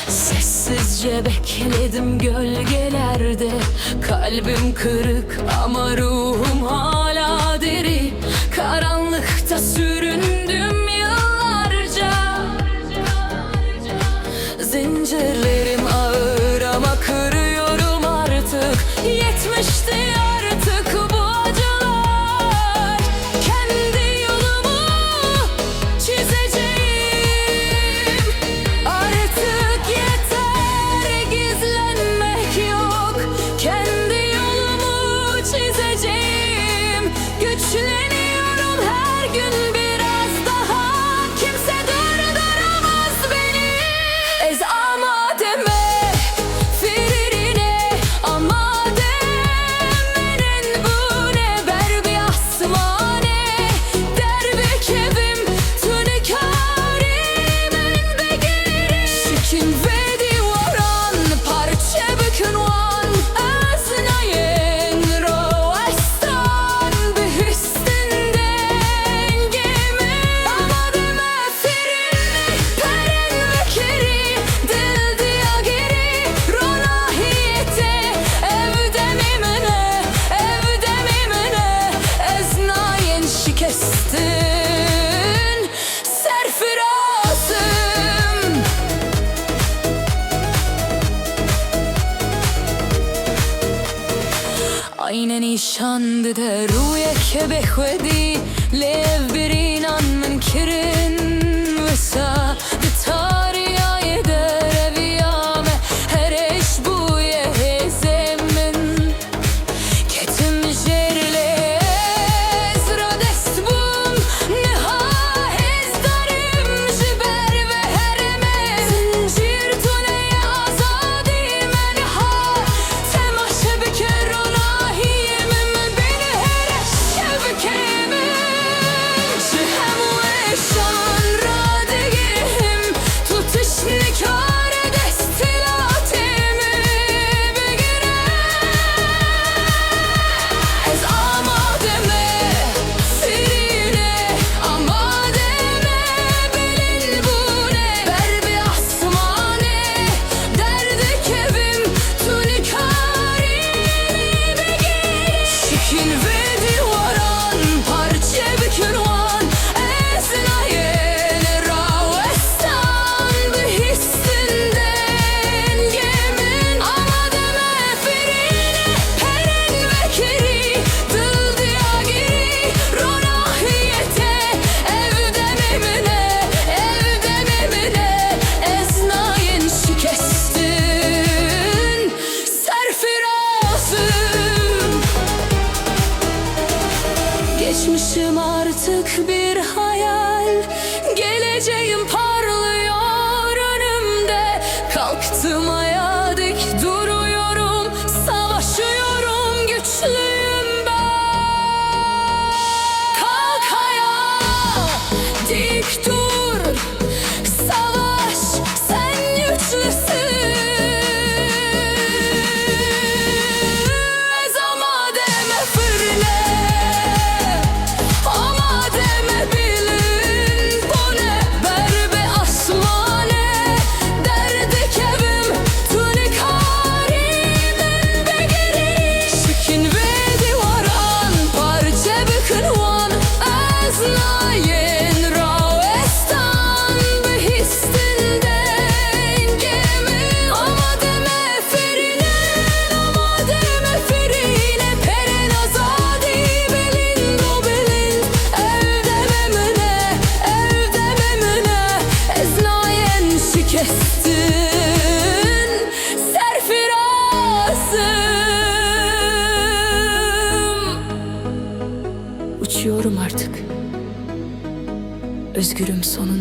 Sessizce bekledim gölgelerde. Kalbim kırık ama ruhum hala diri. Karanlıkta süründüm yıllarca. Zincirlerim ağır ama kırıyorum artık. Yetmişti artık bu acılar. Kendi yolumu çizeceğim. Artık yeter, gizlenmek yok. Kendi yolumu çizeceğim. Güçleniyorum her gün biraz daha. Kimse durduramaz beni. Ez amademe, firine amademenen bu ne berbi asmane. Derbe kevim tünekarimen begiri. Şikin ve divaran parça bükünvan. Aznayen roastan bihistinden gemi. Amademe firine peren vekiri. Dil diyagiri ronahiyete. Evde mimene, eznayen şikestin. Serfirazım. Aynen işandı da ruye kebe khwedi. Lev birinan min kirin visa. De tariye dereviyame her eş buye hezemin. Ketim jerle ezra dest bum. Neha hezdarim jiber ve hereme. Zincir tuneye azadi menha. Temaşe bikir onahiyemim. Beni her şevkemin. Şihem ve şan radigihim. Tutuş nikare destilatimi begire. Ez amademe, firine amademe. Bilin bu ne berbi asmane. Derdi kevim tunikarimi begiri. Şikin ve divaran parça bükünvan. Eznayen ravestan bihistinden gemin. Amademe firine peren vekiri. Dil diyagiri ronahiyete. Evde mimine, eznayen şikestin. Serfirazım. Geçmişim artık bir hayal. Geleceğim parlıyor önümde. Kalktım ayağa dik duruyorum. Savaşıyorum, güçlüyüm ben. Kalk ayağa, dik dur. Savaş, sen güçlüsün. Ez amademe firine amademe. Bilin bu ne berbi asmane. Derdi kevim tünikarimen begiri. Şikin ve divaran parça bükünvan. Aznayen ravestan bihistinden gemi. Amademe firine peren azadi. Bilin bu bilin. Evde memune, eznayen şikestin. Serfirazım. Uçuyorum artık. Özgürüm sonunda.